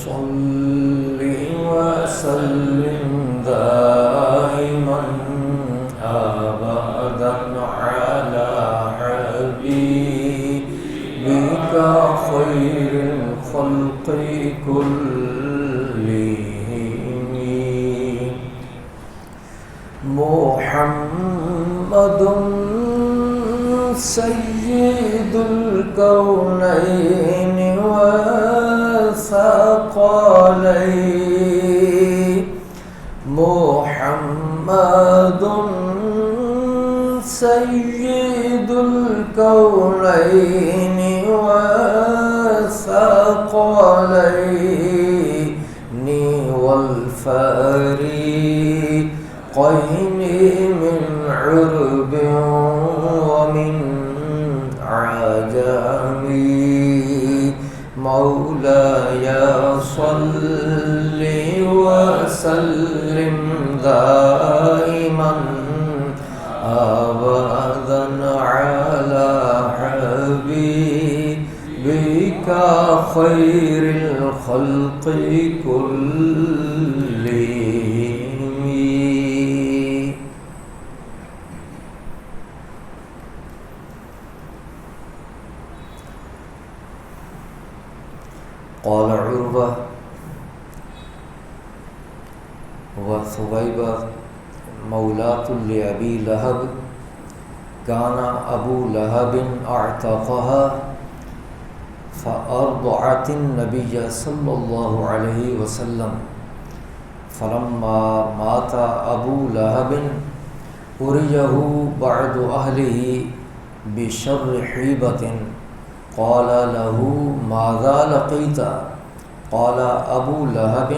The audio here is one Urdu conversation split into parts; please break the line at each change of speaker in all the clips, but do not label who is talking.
صل وسلم دائما أبدا على حبيبك خير الخلق كلهم محمد سيد الكونين والثقلين محمد سيد الكونين والثقلين والفريقين من عرب ومن عجم مولاي صل وسلم دائما أبدا على حبيبك خير الخلق كلهم. قال عروة وثويبة مولاة لأبي لهب كان أبو لهب اعتقها فأرضعت النبي صلى الله عليه وسلم فلما مات أبو لهب أريه بعض أهله بشر حيبة قال له ماذا لقيت؟ قال أبو لهب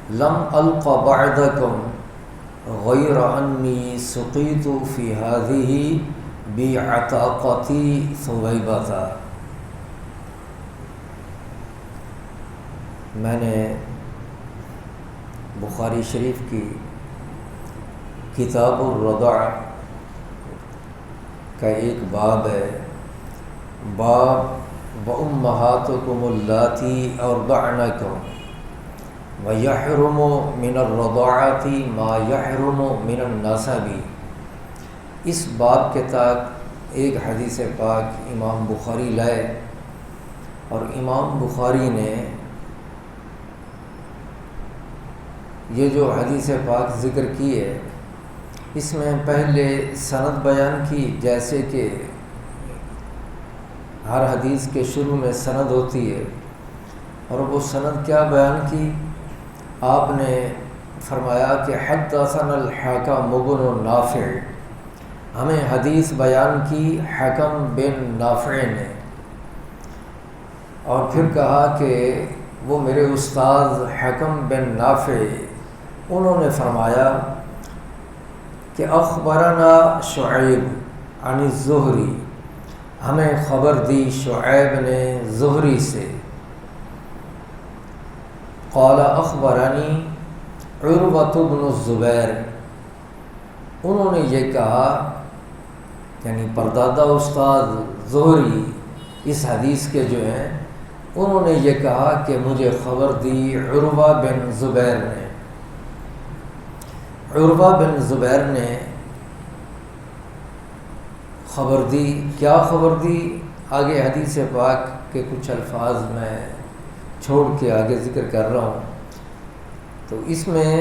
لم ألق بعدكم غير أني سقيت في هذه بعتاقتي ثويبة. میں نے بخاری شریف کی کتاب الرضع کا ایک باب ہے، باب وَأُمَّهَاتُكُمُ اللَّاتِي أَرْضَعْنَكُمْ وَيَحْرُمُ مِنَ الرَّضَاعَةِ مَا يَحْرُمُ مِنَ النَّسَبِ. اس باب کے تحت ایک حدیث پاک امام بخاری لائے، اور امام بخاری نے یہ جو حدیث پاک ذکر کی ہے اس میں پہلے سند بیان کی، جیسے کہ ہر حدیث کے شروع میں سند ہوتی ہے، اور وہ سند کیا بیان کی؟ آپ نے فرمایا کہ حدثنا الحکم بن نافع، ہمیں حدیث بیان کی حکم بن نافع نے، اور پھر کہا کہ وہ میرے استاد حکم بن نافع انہوں نے فرمایا کہ اخبرنا شعیب عن الزہری، ہمیں خبر دی شعیب نے زہری سے. قال اخبرنی عروۃ بن الزبیر، انہوں نے یہ کہا، یعنی پردادا استاد زہری اس حدیث کے جو ہیں، انہوں نے یہ کہا کہ مجھے خبر دی عروہ بن زبیر نے. عروہ بن زبیر نے خبر دی. کیا خبر دی؟ آگے حدیث پاک کے کچھ الفاظ میں چھوڑ کے آگے ذکر کر رہا ہوں، تو اس میں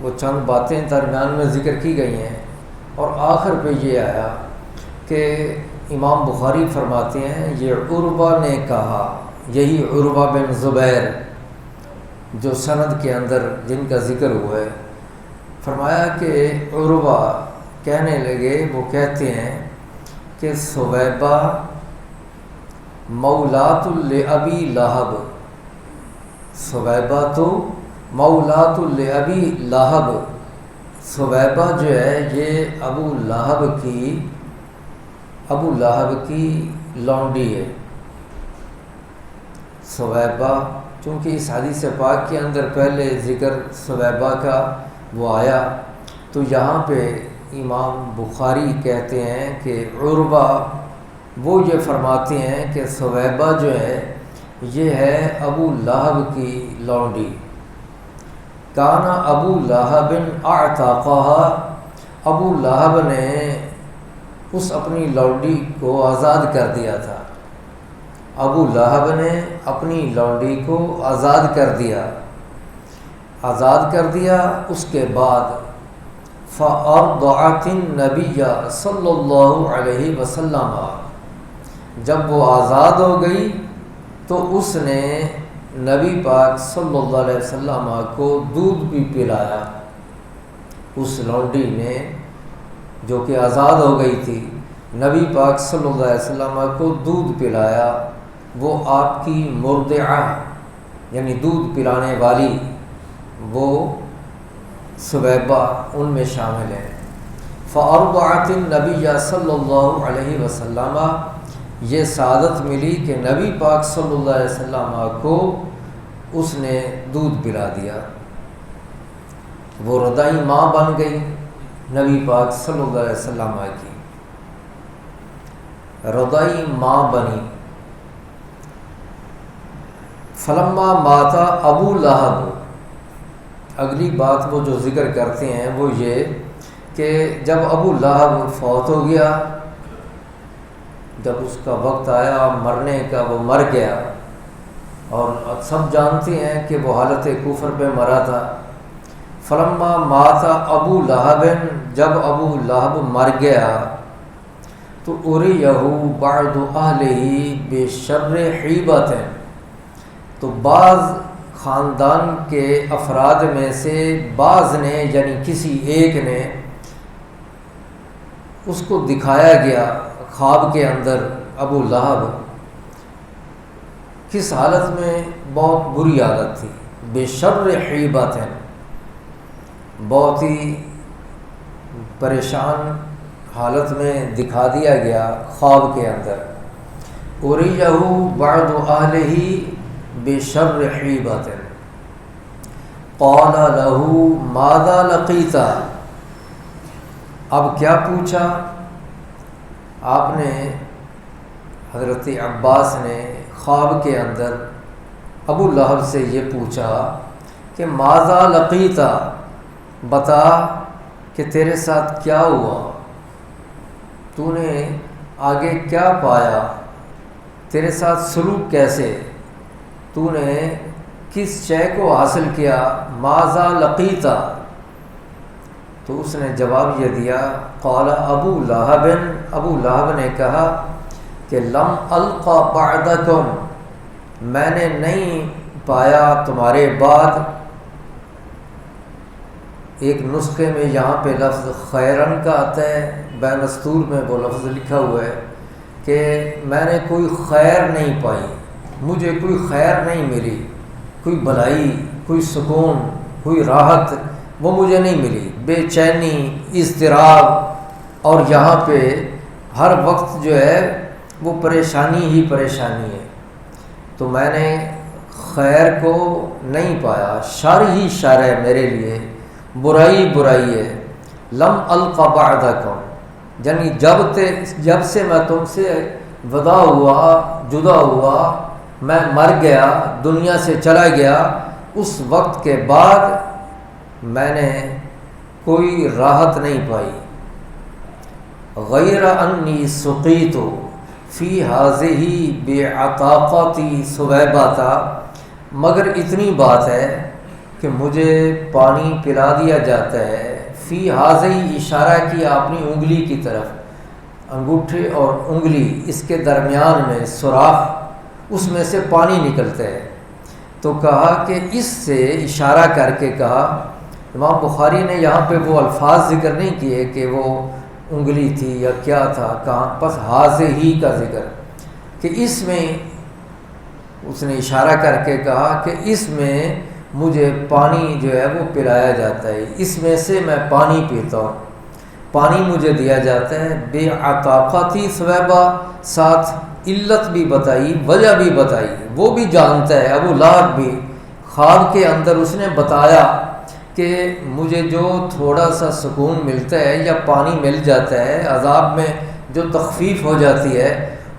وہ چند باتیں درمیان میں ذکر کی گئی ہیں، اور آخر پہ یہ آیا کہ امام بخاری فرماتے ہیں یہ عروہ نے کہا، یہی عروہ بن زبیر جو سند کے اندر جن کا ذکر ہوا ہے، فرمایا کہ عروہ کہنے لگے، وہ کہتے ہیں کہ ثویبہ مولات لأبی لہب، ثویبہ تو مولات لأبی لہب، ثویبہ جو ہے یہ ابو لہب کی لونڈی ہے. ثویبہ چونکہ اس حدیث پاک کے اندر پہلے ذکر ثویبہ کا وہ آیا، تو یہاں پہ امام بخاری کہتے ہیں کہ عروہ وہ یہ فرماتے ہیں کہ ثویبہ جو ہے یہ ہے ابو لہب کی لونڈی. کانا ابو لہب اعتقہا، ابو لہب نے اس اپنی لونڈی کو آزاد کر دیا تھا. ابو لہب نے اپنی لونڈی کو آزاد کر دیا. اس کے بعد فَأَرْضَعَتِ النَّبِيَّ صلی اللہ علیہ وسلم، جب وہ آزاد ہو گئی تو اس نے نبی پاک صلی اللہ علیہ وسلم کو دودھ بھی پلایا. اس لونڈی نے جو کہ آزاد ہو گئی تھی، نبی پاک صلی اللہ علیہ وسلم کو دودھ پلایا. وہ آپ کی مرضعہ یعنی دودھ پلانے والی، وہ سویبہ ان میں شامل ہیں. فَأَرْضَعَتِ النَّبِيَّ صلی اللہ علیہ وسلم، یہ سعادت ملی کہ نبی پاک صلی اللہ علیہ وسلم کو اس نے دودھ پلا دیا. وہ رضاعی ماں بن گئی نبی پاک صلی اللہ علیہ وسلم کی، رضاعی ماں بنی. فلما مات ابو لہب، اگلی بات وہ جو ذکر کرتے ہیں وہ یہ کہ جب ابو لہب فوت ہو گیا، جب اس کا وقت آیا مرنے کا، وہ مر گیا. اور سب جانتے ہیں کہ وہ حالت کفر پہ مرا تھا. فلما مات ابو لہب، جب ابو لہب مر گیا تو اریہ بعض اہلہ بشر حیبۃ، تو بعض خاندان کے افراد میں سے بعض نے یعنی کسی ایک نے اس کو دکھایا گیا خواب کے اندر ابو لہب کس حالت میں، بہت بری حالت تھی. بشر حیبۃ، بہت ہی پریشان حالت میں دکھا دیا گیا خواب کے اندر. اریہ بعض اہلہ بشر حیبۃ قال له ماذا لقیت، اب کیا پوچھا آپ نے؟ حضرت عباس نے خواب کے اندر ابو لہب سے یہ پوچھا کہ ماذا لقیت، بتا کہ تیرے ساتھ کیا ہوا، تو نے آگے کیا پایا، تیرے ساتھ سلوک کیسے، تو نے کس شے کو حاصل کیا. ماذا لقیت، تو اس نے جواب یہ دیا قال ابو لہب، ابو لہب نے کہا کہ لم القى بعدکم، میں نے نہیں پایا تمہارے بعد. ایک نسخے میں یہاں پہ لفظ خیرن کا آتا ہے، بین السطور میں وہ لفظ لکھا ہوا ہے کہ میں نے کوئی خیر نہیں پائی، مجھے کوئی خیر نہیں ملی، کوئی بھلائی، کوئی سکون، کوئی راحت وہ مجھے نہیں ملی. بے چینی، اضطراب، اور یہاں پہ ہر وقت جو ہے وہ پریشانی ہی پریشانی ہے. تو میں نے خیر کو نہیں پایا، شر ہی شر ہے میرے لیے، برائی برائی ہے. لم القى بعدکم، یعنی جب سے میں تم سے ودا ہوا، جدا ہوا، میں مر گیا، دنیا سے چلا گیا، اس وقت کے بعد میں نے کوئی راحت نہیں پائی. غیر انی سقیت فی ہذہ بعطاقۃ سویبۃ، مگر اتنی بات ہے کہ مجھے پانی پلا دیا جاتا ہے. فی ہذہ، اشارہ کیا اپنی انگلی کی طرف، انگوٹھے اور انگلی اس کے درمیان میں سوراخ، اس میں سے پانی نکلتا ہے. تو کہا کہ اس سے اشارہ کر کے کہا، امام بخاری نے یہاں پہ وہ الفاظ ذکر نہیں کیے کہ وہ انگلی تھی یا کیا تھا، کہاں بس ہاضے ہی کا ذکر کہ اس میں اس نے اشارہ کر کے کہا کہ اس میں مجھے پانی جو ہے وہ پلایا جاتا ہے، اس میں سے میں پانی پیتا ہوں، پانی مجھے دیا جاتا ہے. بے عطاقتی سویبہ، ساتھ علت بھی بتائی، وجہ بھی بتائی، وہ بھی جانتا ہے ابو لہب بھی. خواب کے اندر اس نے بتایا کہ مجھے جو تھوڑا سا سکون ملتا ہے یا پانی مل جاتا ہے، عذاب میں جو تخفیف ہو جاتی ہے،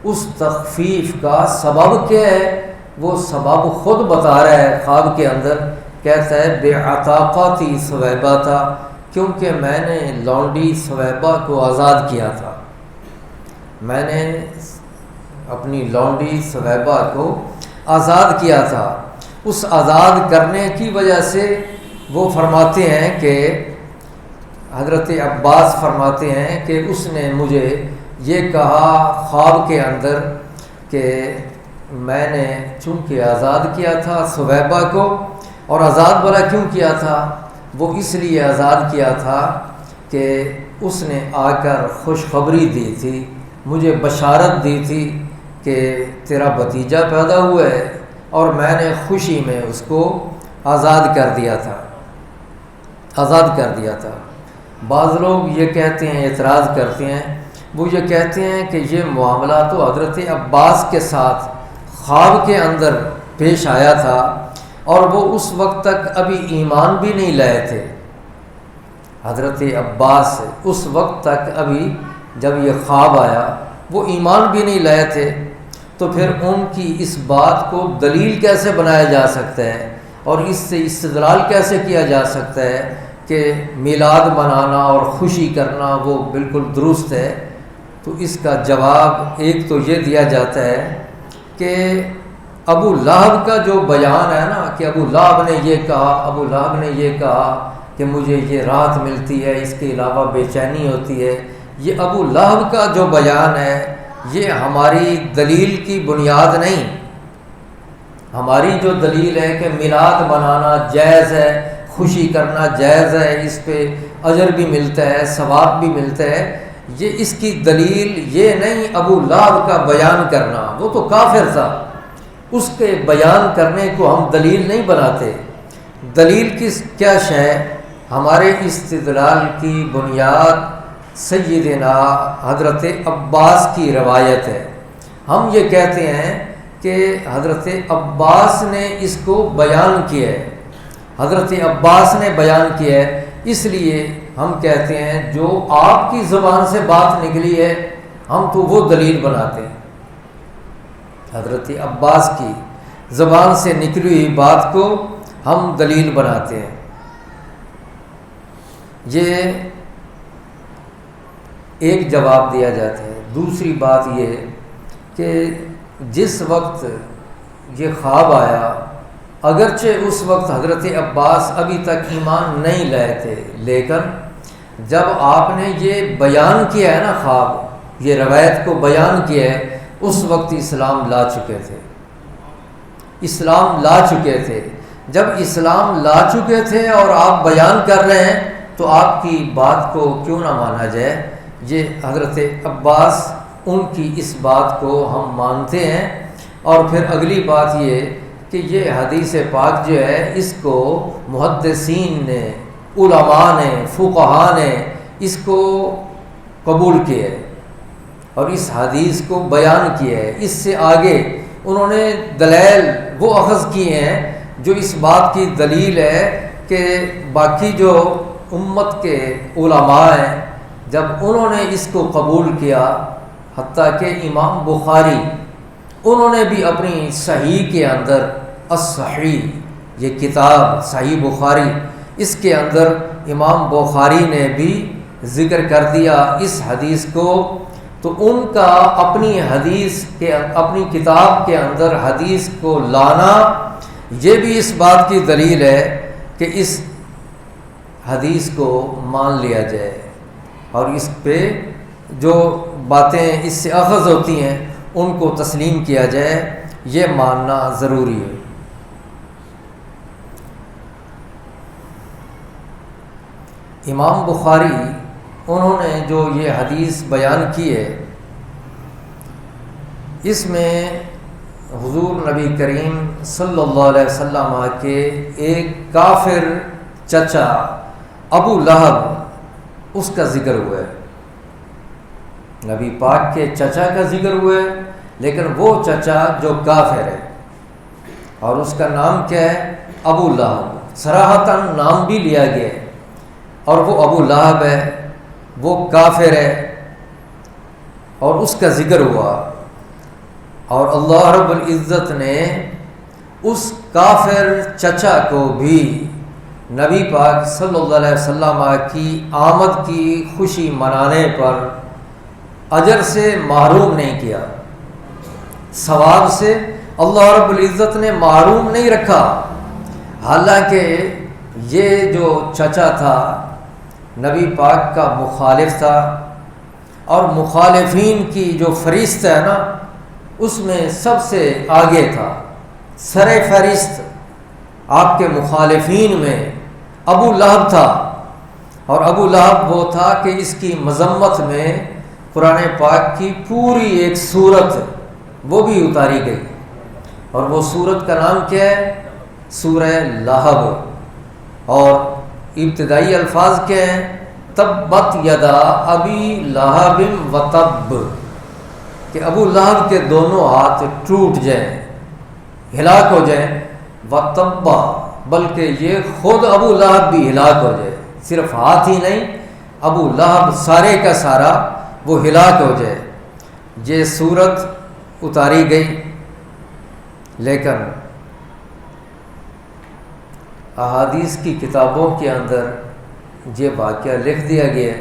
اس تخفیف کا سبب کیا ہے وہ سبب خود بتا رہا ہے خواب کے اندر، کہتا ہے بے عتاقاتی ثویبہ تھا، کیونکہ میں نے لونڈی ثویبہ کو آزاد کیا تھا، میں نے اپنی لونڈی ثویبہ کو آزاد کیا تھا۔ اس آزاد کرنے کی وجہ سے وہ فرماتے ہیں کہ حضرت عباس فرماتے ہیں کہ اس نے مجھے یہ کہا خواب کے اندر کہ میں نے چونکہ آزاد کیا تھا ثویبہ کو، اور آزاد بھلا کیوں کیا تھا؟ وہ اس لیے آزاد کیا تھا کہ اس نے آ کر خوشخبری دی تھی، مجھے بشارت دی تھی کہ تیرا بھتیجا پیدا ہوا ہے، اور میں نے خوشی میں اس کو آزاد کر دیا تھا۔ بعض لوگ یہ کہتے ہیں، اعتراض کرتے ہیں، وہ یہ کہتے ہیں کہ یہ معاملہ تو حضرت عباس کے ساتھ خواب کے اندر پیش آیا تھا، اور وہ اس وقت تک ابھی ایمان بھی نہیں لائے تھے۔ حضرت عباس اس وقت تک ابھی جب یہ خواب آیا وہ ایمان بھی نہیں لائے تھے، تو پھر ان کی اس بات کو دلیل کیسے بنایا جا سکتا ہے اور اس سے استدلال کیسے کیا جا سکتا ہے کہ میلاد منانا اور خوشی کرنا وہ بالکل درست ہے؟ تو اس کا جواب ایک تو یہ دیا جاتا ہے کہ ابو لہب کا جو بیان ہے نا کہ ابو لہب نے یہ کہا کہ مجھے یہ راحت ملتی ہے، اس کے علاوہ بے چینی ہوتی ہے، یہ ابو لہب کا جو بیان ہے یہ ہماری دلیل کی بنیاد نہیں۔ ہماری جو دلیل ہے کہ میلاد منانا جائز ہے، خوشی کرنا جائز ہے، اس پہ اجر بھی ملتا ہے، ثواب بھی ملتا ہے، یہ اس کی دلیل یہ نہیں ابو لہب کا بیان کرنا، وہ تو کافر تھا، اس کے بیان کرنے کو ہم دلیل نہیں بناتے۔ دلیل کیا شے؟ ہمارے استدلال کی بنیاد سیدنا حضرت عباس کی روایت ہے۔ ہم یہ کہتے ہیں کہ حضرت عباس نے اس کو بیان کیا ہے، حضرت عباس نے بیان کیا ہے، اس لیے ہم کہتے ہیں جو آپ کی زبان سے بات نکلی ہے ہم تو وہ دلیل بناتے ہیں۔ حضرت عباس کی زبان سے نکلی ہوئی بات کو ہم دلیل بناتے ہیں۔ یہ ایک جواب دیا جاتا ہے۔ دوسری بات یہ کہ جس وقت یہ خواب آیا، اگرچہ اس وقت حضرت عباس ابھی تک ایمان نہیں لائے تھے، لیکن جب آپ نے یہ بیان کیا ہے نا خواب، یہ روایت کو بیان کیا ہے، اس وقت اسلام لا چکے تھے۔ جب اسلام لا چکے تھے اور آپ بیان کر رہے ہیں تو آپ کی بات کو کیوں نہ مانا جائے؟ یہ حضرت عباس ان کی اس بات کو ہم مانتے ہیں۔ اور پھر اگلی بات یہ کہ یہ حدیث پاک جو ہے اس کو محدثین نے، علماء نے، فقہاء نے اس کو قبول کیا ہے اور اس حدیث کو بیان کیا ہے۔ اس سے آگے انہوں نے دلائل وہ اخذ کیے ہیں جو اس بات کی دلیل ہے کہ باقی جو امت کے علماء ہیں جب انہوں نے اس کو قبول کیا، حتیٰ کہ امام بخاری انہوں نے بھی اپنی صحیح کے اندر الصحیح، یہ کتاب صحیح بخاری، اس کے اندر امام بخاری نے بھی ذکر کر دیا اس حدیث کو، تو ان کا اپنی کتاب کے اندر حدیث کو لانا یہ بھی اس بات کی دلیل ہے کہ اس حدیث کو مان لیا جائے اور اس پہ جو باتیں اس سے اخذ ہوتی ہیں ان کو تسلیم کیا جائے، یہ ماننا ضروری ہے۔ امام بخاری انہوں نے جو یہ حدیث بیان کی ہے، اس میں حضور نبی کریم صلی اللہ علیہ وسلم کے ایک کافر چچا ابو لہب اس کا ذکر ہوا ہے۔ نبی پاک کے چچا کا ذکر ہوا ہے، لیکن وہ چچا جو کافر ہے، اور اس کا نام کیا ہے؟ ابو لہب، صراحتاً نام بھی لیا گیا ہے، اور وہ ابو لہب ہے، وہ کافر ہے، اور اس کا ذکر ہوا۔ اور اللہ رب العزت نے اس کافر چچا کو بھی نبی پاک صلی اللہ علیہ وسلم کی آمد کی خوشی منانے پر اجر سے محروم نہیں کیا، ثواب سے اللہ رب العزت نے محروم نہیں رکھا۔ حالانکہ یہ جو چچا تھا نبی پاک کا مخالف تھا، اور مخالفین کی جو فہرست ہے نا اس میں سب سے آگے تھا، سر فہرست آپ کے مخالفین میں ابو لہب تھا، اور ابو لہب وہ تھا کہ اس کی مذمت میں قرآن پاک کی پوری ایک سورت وہ بھی اتاری گئی، اور وہ سورت کا نام کیا ہے؟ سورہ لہب، اور ابتدائی الفاظ کیا ہیں؟ تبت یدا ابی لہب و تب، کہ ابو لہب کے دونوں ہاتھ ٹوٹ جائیں، ہلاک ہو جائیں، و تبا، بلکہ یہ خود ابو لہب بھی ہلاک ہو جائے، صرف ہاتھ ہی نہیں، ابو لہب سارے کا سارا وہ ہلاک ہو جائے۔ یہ سورت اتاری گئی، لیکن احادیث کی کتابوں کے اندر یہ واقعہ لکھ دیا گیا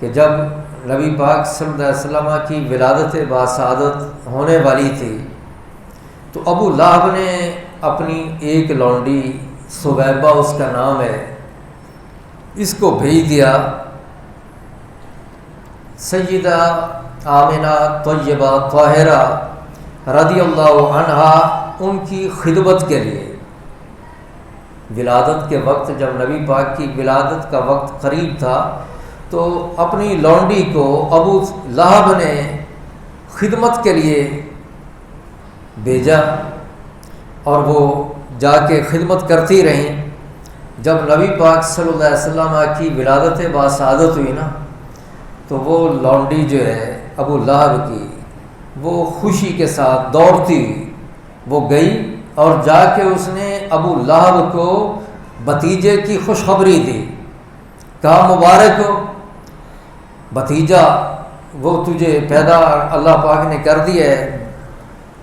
کہ جب نبی پاک صلی اللہ علیہ وسلم کی ولادت باسعادت ہونے والی تھی تو ابو لہب نے اپنی ایک لونڈی سویبہ اس کا نام ہے، اس کو بھیج دیا سیدہ آمنہ طیبہ طاہرہ رضی اللہ عنہا ان کی خدمت کے لیے۔ ولادت کے وقت جب نبی پاک کی ولادت کا وقت قریب تھا تو اپنی لونڈی کو ابو لہب نے خدمت کے لیے بھیجا، اور وہ جا کے خدمت کرتی رہیں۔ جب نبی پاک صلی اللہ علیہ وسلم کی ولادت باسعادت ہوئی نا تو وہ لونڈی جو ہے ابو لہب کی، وہ خوشی کے ساتھ دوڑتی وہ گئی اور جا کے اس نے ابو لہب کو بھتیجے کی خوشخبری دی، کہا مبارک ہو بھتیجا، وہ تجھے پیدا اللہ پاک نے کر دیا ہے۔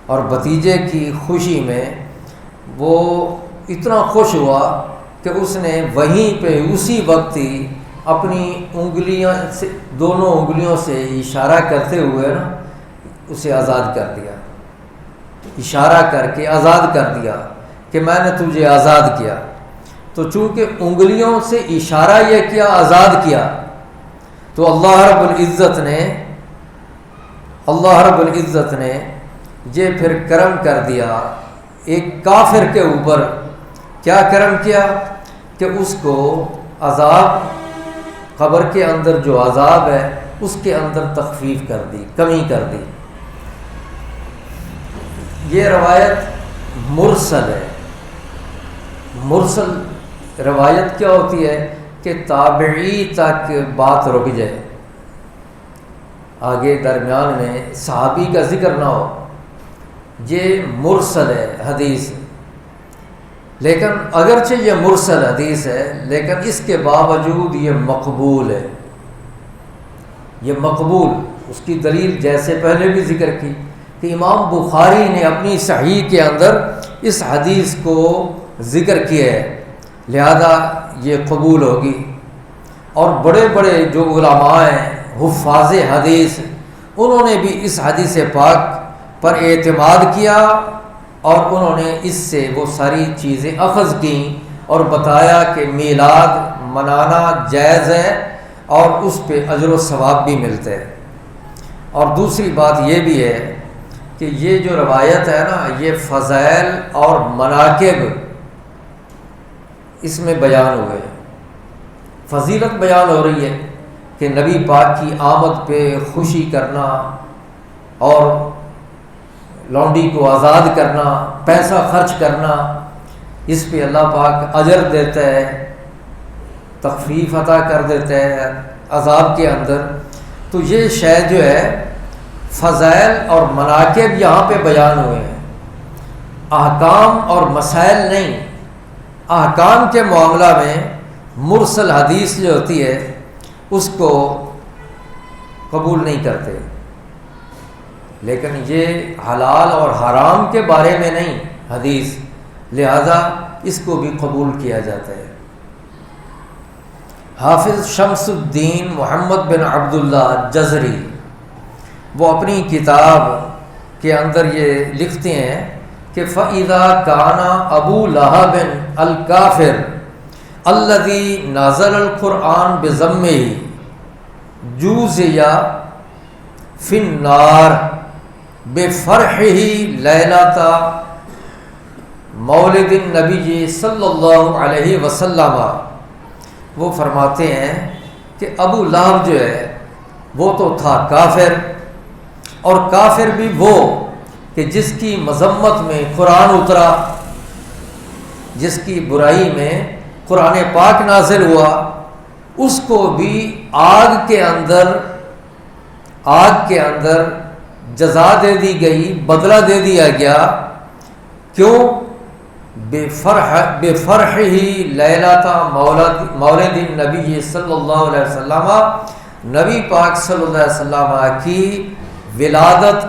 اور بھتیجے کی خوشی میں وہ اتنا خوش ہوا کہ اس نے وہیں پہ اسی وقت ہی اپنی انگلیاں سے، دونوں انگلیوں سے اشارہ کرتے ہوئے نا اسے آزاد کر دیا، اشارہ کر کے آزاد کر دیا کہ میں نے تجھے آزاد کیا۔ تو چونکہ انگلیوں سے اشارہ یہ کیا، آزاد کیا، تو اللہ رب العزت نے یہ پھر کرم کر دیا ایک کافر کے اوپر۔ کیا کرم کیا کہ اس کو عذاب، قبر کے اندر جو عذاب ہے اس کے اندر تخفیف کر دی، کمی کر دی۔ یہ روایت مرسل ہے۔ مرسل روایت کیا ہوتی ہے کہ تابعی تک بات رک جائے، آگے درمیان میں صحابی کا ذکر نہ ہو، یہ مرسل ہے حدیث۔ لیکن اگرچہ یہ مرسل حدیث ہے لیکن اس کے باوجود یہ مقبول ہے، یہ مقبول۔ اس کی دلیل جیسے پہلے بھی ذکر کی کہ امام بخاری نے اپنی صحیح کے اندر اس حدیث کو ذکر کیا ہے، لہذا یہ قبول ہوگی۔ اور بڑے بڑے جو علماء ہیں حفاظ حدیث، انہوں نے بھی اس حدیث پاک پر اعتماد کیا، اور انہوں نے اس سے وہ ساری چیزیں اخذ کیں اور بتایا کہ میلاد منانا جائز ہے اور اس پہ اجر و ثواب بھی ملتے ہیں۔ اور دوسری بات یہ بھی ہے کہ یہ جو روایت ہے نا، یہ فضائل اور مناقب اس میں بیان ہوئے، فضیلت بیان ہو رہی ہے کہ نبی پاک کی آمد پہ خوشی کرنا اور لونڈی کو آزاد کرنا، پیسہ خرچ کرنا، اس پہ اللہ پاک اجر دیتا ہے، تخفیف عطا کر دیتا ہے عذاب کے اندر۔ تو یہ شے جو ہے فضائل اور مناقب یہاں پہ بیان ہوئے ہیں، احکام اور مسائل نہیں۔ احکام کے معاملہ میں مرسل حدیث جو ہوتی ہے اس کو قبول نہیں کرتے، لیکن یہ حلال اور حرام کے بارے میں نہیں حدیث، لہذا اس کو بھی قبول کیا جاتا ہے۔ حافظ شمس الدین محمد بن عبداللہ جزری وہ اپنی کتاب کے اندر یہ لکھتے ہیں کہ فَإِذَا كَانَ أَبُو لَهَبٍ الْكَافِرُ الَّذِي نَزَلَ الْقُرْآنَ بِذَمِّهِ جُوزِيَ فِي النَّارِ بِفَرْحِهِ لَيْلَةَ مولد النبی صلی اللہ علیہ وسلم۔ وہ فرماتے ہیں کہ ابو لہب جو ہے وہ تو تھا کافر، اور کافر بھی وہ کہ جس کی مذمت میں قرآن اترا، جس کی برائی میں قرآن پاک نازل ہوا، اس کو بھی آگ کے اندر جزا دے دی گئی، بدلہ دے دیا گیا۔ کیوں؟ بفرحہ لیلۃ مولد النبی صلی اللہ علیہ وسلم، نبی پاک صلی اللہ علیہ وسلم کی ولادت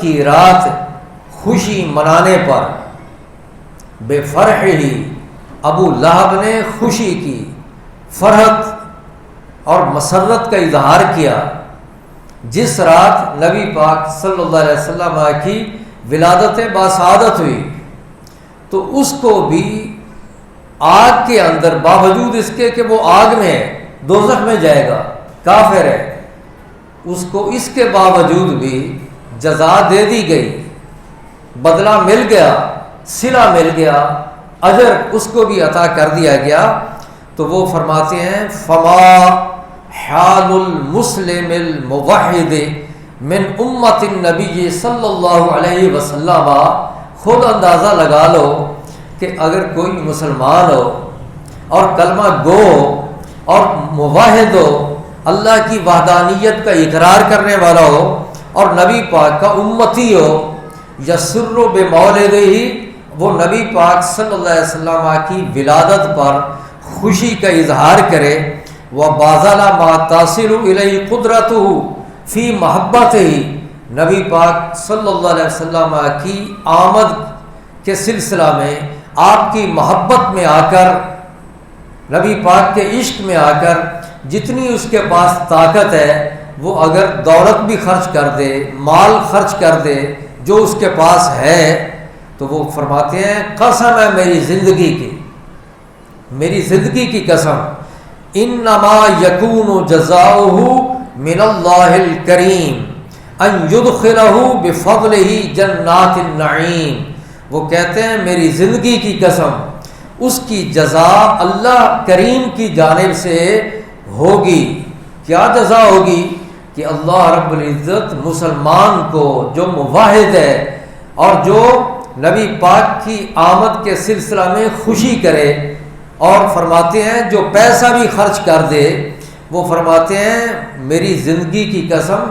کی رات خوشی منانے پر، بفرحہ ابو لہب نے خوشی کی، فرحت اور مسرت کا اظہار کیا جس رات نبی پاک صلی اللہ علیہ وسلم کی ولادت باسعادت ہوئی، تو اس کو بھی آگ کے اندر، باوجود اس کے کہ وہ آگ میں ہے، دوزخ میں جائے گا، کافر ہے، اس کو اس کے باوجود بھی جزا دے دی گئی، بدلہ مل گیا، صلہ مل گیا، اجر اس کو بھی عطا کر دیا گیا۔ تو وہ فرماتے ہیں فما حال المسلم الموحد من امت النبی صلی اللہ علیہ وسلم، خود اندازہ لگا لو کہ اگر کوئی مسلمان ہو اور کلمہ گو ہو اور موحد ہو، اللہ کی وحدانیت کا اقرار کرنے والا ہو اور نبی پاک کا امتی ہو، یسر بمولدہ، وہ نبی پاک صلی اللہ علیہ وسلم کی ولادت پر خوشی کا اظہار کرے، وَبَذَلَ مَا تَصِلُ إِلَيْهِ قُدْرَتُهُ فی محبت ہی، نبی پاک صلی اللہ علیہ وسلم کی آمد کے سلسلہ میں، آپ کی محبت میں آ کر، نبی پاک کے عشق میں آ کر جتنی اس کے پاس طاقت ہے، وہ اگر دولت بھی خرچ کر دے، مال خرچ کر دے جو اس کے پاس ہے، تو وہ فرماتے ہیں قسم ہے میری زندگی کی قسم، انما یکون جزاؤہ من اللہ الکریم ان یدخلہ بفضلہ جنات النعیم۔ وہ کہتے ہیں میری زندگی کی قسم، اس کی جزا اللہ کریم کی جانب سے ہوگی۔ کیا جزا ہوگی؟ کہ اللہ رب العزت مسلمان کو جو موحد ہے اور جو نبی پاک کی آمد کے سلسلہ میں خوشی کرے، اور فرماتے ہیں جو پیسہ بھی خرچ کر دے، وہ فرماتے ہیں میری زندگی کی قسم،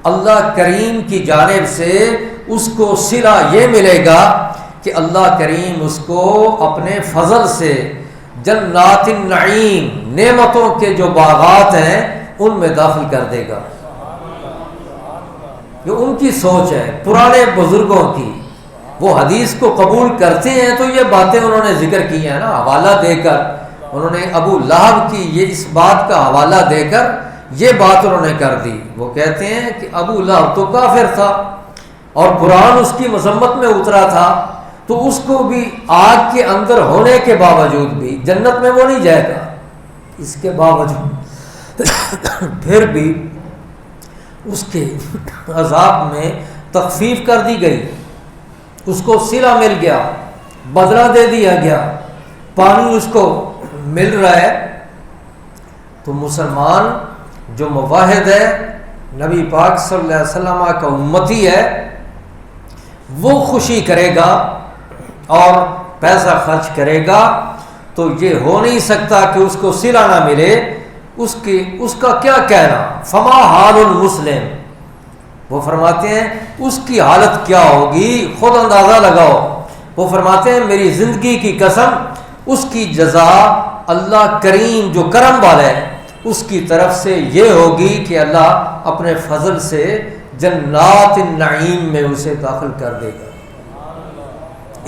اللہ کریم کی جانب سے اس کو صلہ یہ ملے گا کہ اللہ کریم اس کو اپنے فضل سے جنات النعیم، نعمتوں کے جو باغات ہیں، ان میں داخل کر دے گا۔ یہ ان کی سوچ ہے پرانے بزرگوں کی، وہ حدیث کو قبول کرتے ہیں تو یہ باتیں انہوں نے ذکر کی ہیں نا، حوالہ دے کر انہوں نے ابو لہب کی یہ اس بات کا حوالہ دے کر یہ بات انہوں نے کر دی۔ وہ کہتے ہیں کہ ابو لہب تو کافر تھا اور قرآن اس کی مذمت میں اترا تھا، تو اس کو بھی آگ کے اندر ہونے کے باوجود بھی جنت میں وہ نہیں جائے گا، اس کے باوجود پھر بھی اس کے عذاب میں تخفیف کر دی گئی، اس کو صلہ مل گیا، بدلہ دے دیا گیا، پانی اس کو مل رہا ہے۔ تو مسلمان جو موحد ہے، نبی پاک صلی اللہ علیہ وسلم کا امتی ہے، وہ خوشی کرے گا اور پیسہ خرچ کرے گا، تو یہ ہو نہیں سکتا کہ اس کو صلہ نہ ملے۔ اس کا کیا کہنا، فما حال المسلم، وہ فرماتے ہیں اس کی حالت کیا ہوگی، خود اندازہ لگاؤ۔ وہ فرماتے ہیں میری زندگی کی قسم، اس کی جزا اللہ کریم جو کرم والا ہے، اس کی طرف سے یہ ہوگی کہ اللہ اپنے فضل سے جنات النعیم میں اسے داخل کر دے گا.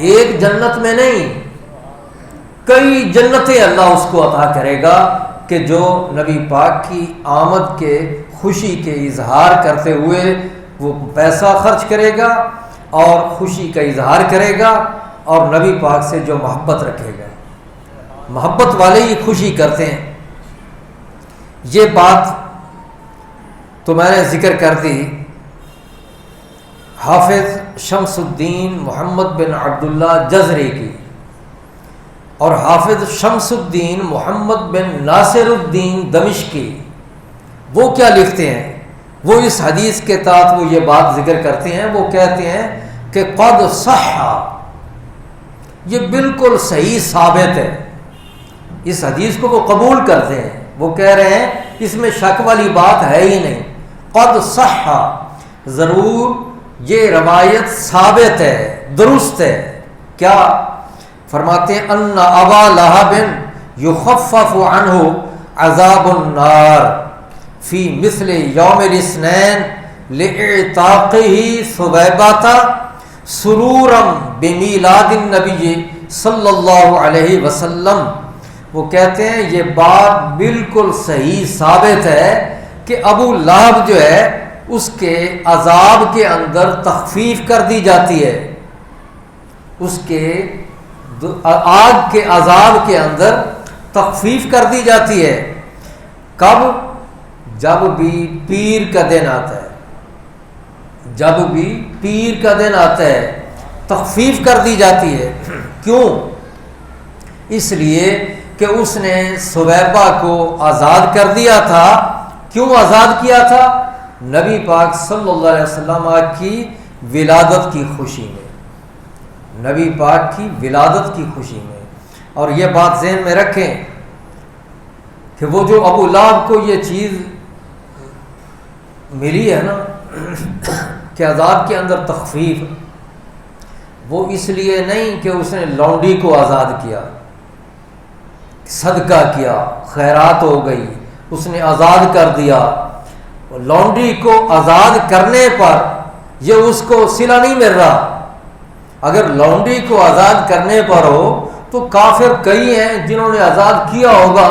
ایک جنت میں نہیں، کئی جنتیں اللہ اس کو عطا کرے گا کہ جو نبی پاک کی آمد کے خوشی کے اظہار کرتے ہوئے وہ پیسہ خرچ کرے گا اور خوشی کا اظہار کرے گا، اور نبی پاک سے جو محبت رکھے گا. محبت والے ہی خوشی کرتے ہیں. یہ بات تو میں نے ذکر کر دی حافظ شمس الدین محمد بن عبداللہ جزری کی، اور حافظ شمس الدین محمد بن ناصر الدین دمشقی وہ کیا لکھتے ہیں. وہ اس حدیث کے تحت وہ یہ بات ذکر کرتے ہیں. وہ کہتے ہیں کہ قد صح، یہ بالکل صحیح ثابت ہے. اس حدیث کو وہ قبول کرتے ہیں. وہ کہہ رہے ہیں اس میں شک والی بات ہے ہی نہیں. قد صح، ضرور یہ روایت ثابت ہے، درست ہے. کیا فرماتے ہیں؟ ان ابا لہب یخفف عنہ عذاب النار فی مثل یوم الاثنین لإعتاقہ ثویبۃ سرورا بمیلاد النبی صلی اللہ علیہ وسلم. وہ کہتے ہیں یہ بات بالکل صحیح ثابت ہے کہ ابو لہب جو ہے اس کے عذاب کے اندر تخفیف کر دی جاتی ہے. اس کے آگ کے عذاب کے اندر تخفیف کر دی جاتی ہے. کب؟ جب بھی پیر کا دن آتا ہے. جب بھی پیر کا دن آتا ہے تخفیف کر دی جاتی ہے. کیوں؟ اس لیے کہ اس نے ثویبہ کو آزاد کر دیا تھا. کیوں آزاد کیا تھا؟ نبی پاک صلی اللہ علیہ وسلم کی ولادت کی خوشی میں. نبی پاک کی ولادت کی خوشی میں. اور یہ بات ذہن میں رکھیں کہ وہ جو ابو لہب کو یہ چیز ملی ہے نا کہ عذاب کے اندر تخفیف، وہ اس لیے نہیں کہ اس نے لونڈی کو آزاد کیا، صدقہ کیا، خیرات ہو گئی، اس نے آزاد کر دیا. لونڈی کو آزاد کرنے پر یہ اس کو صلہ نہیں مل رہا. اگر لونڈی کو آزاد کرنے پر ہو تو کافر کئی ہیں جنہوں نے آزاد کیا ہوگا،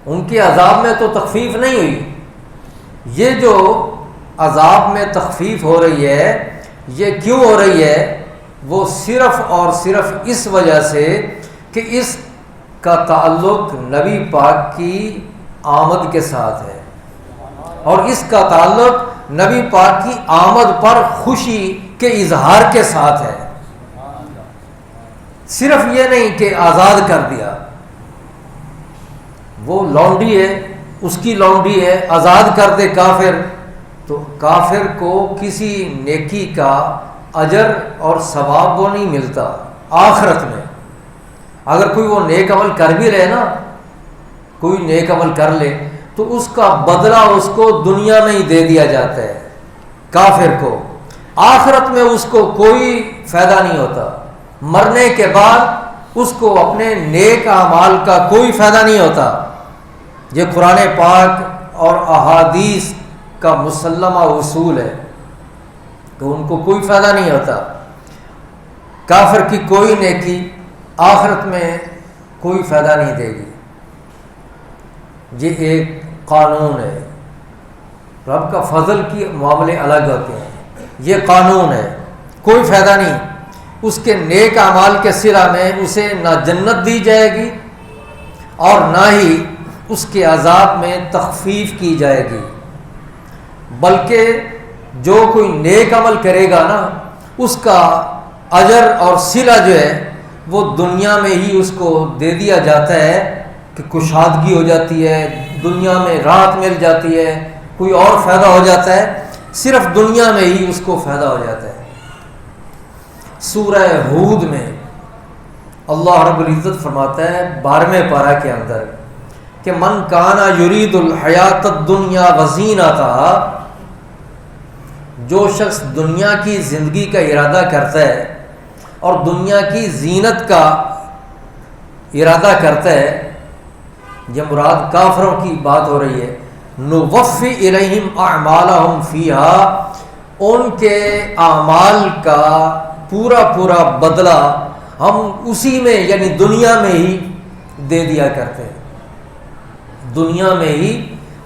ان کے عذاب میں تو تخفیف نہیں ہوئی. یہ جو عذاب میں تخفیف ہو رہی ہے یہ کیوں ہو رہی ہے؟ وہ صرف اور صرف اس وجہ سے کہ اس کا تعلق نبی پاک کی آمد کے ساتھ ہے، اور اس کا تعلق نبی پاک کی آمد پر خوشی کے اظہار کے ساتھ ہے. صرف یہ نہیں کہ آزاد کر دیا. وہ لونڈی ہے، اس کی لونڈی ہے، آزاد کر دے کافر، تو کافر کو کسی نیکی کا اجر اور ثواب وہ نہیں ملتا آخرت میں. اگر کوئی وہ نیک عمل کر بھی لے نا، کوئی نیک عمل کر لے تو اس کا بدلہ اس کو دنیا میں ہی دے دیا جاتا ہے کافر کو. آخرت میں اس کو کوئی فائدہ نہیں ہوتا. مرنے کے بعد اس کو اپنے نیک اعمال کا کوئی فائدہ نہیں ہوتا. یہ قرآن پاک اور احادیث کا مسلمہ اصول ہے کہ ان کو کوئی فائدہ نہیں ہوتا. کافر کی کوئی نیکی آخرت میں کوئی فائدہ نہیں دے گی. یہ ایک قانون ہے. رب کا فضل کی معاملے الگ ہوتے ہیں. یہ قانون ہے، کوئی فائدہ نہیں. اس کے نیک اعمال کے صلہ میں اسے نہ جنت دی جائے گی اور نہ ہی اس کے عذاب میں تخفیف کی جائے گی، بلکہ جو کوئی نیک عمل کرے گا نا اس کا اجر اور صلہ جو ہے وہ دنیا میں ہی اس کو دے دیا جاتا ہے کہ کشادگی ہو جاتی ہے، دنیا میں راحت مل جاتی ہے، کوئی اور فائدہ ہو جاتا ہے، صرف دنیا میں ہی اس کو فائدہ ہو جاتا ہے. سورہ ہود میں اللہ رب العزت فرماتا ہے 12ویں پارہ کے اندر کہ من کانا یرید الحیات الدنیا وزینتہا، جو شخص دنیا کی زندگی کا ارادہ کرتا ہے اور دنیا کی زینت کا ارادہ کرتا ہے، یہ مراد کافروں کی بات ہو رہی ہے. نوفی الیہم اعمالہم فیہا، ان کے اعمال کا پورا پورا بدلہ ہم اسی میں یعنی دنیا میں ہی دے دیا کرتے ہیں. دنیا میں ہی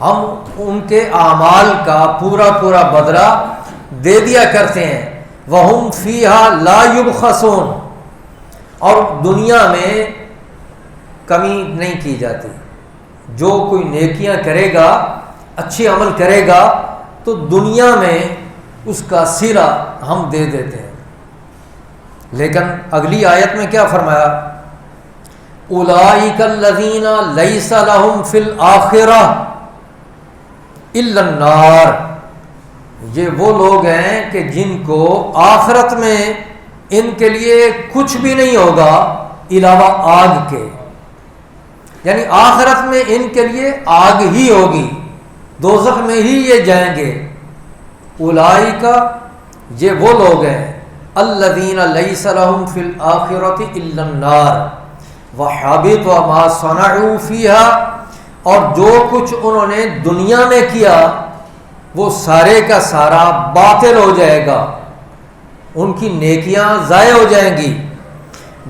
ہم ان کے اعمال کا پورا پورا بدلہ دے دیا کرتے ہیں. وَهُمْ فِيهَا لَا يُبْخَسُونَ، اور دنیا میں کمی نہیں کی جاتی. جو کوئی نیکیاں کرے گا، اچھے عمل کرے گا، تو دنیا میں اس کا صلہ ہم دے دیتے ہیں. لیکن اگلی آیت میں کیا فرمایا؟ اولئک الذین لیس لہم فی الآخرہ الا النار، یہ وہ لوگ ہیں کہ جن کو آخرت میں ان کے لیے کچھ بھی نہیں ہوگا علاوہ آگ کے، یعنی آخرت میں ان کے لیے آگ ہی ہوگی، دوزخ میں ہی یہ جائیں گے. اولئک، یہ وہ لوگ ہیں، الذین لیس لہم فی الآخرۃ الا النار وحبط ما صنعوا فیہا، اور جو کچھ انہوں نے دنیا میں کیا وہ سارے کا سارا باطل ہو جائے گا، ان کی نیکیاں ضائع ہو جائیں گی.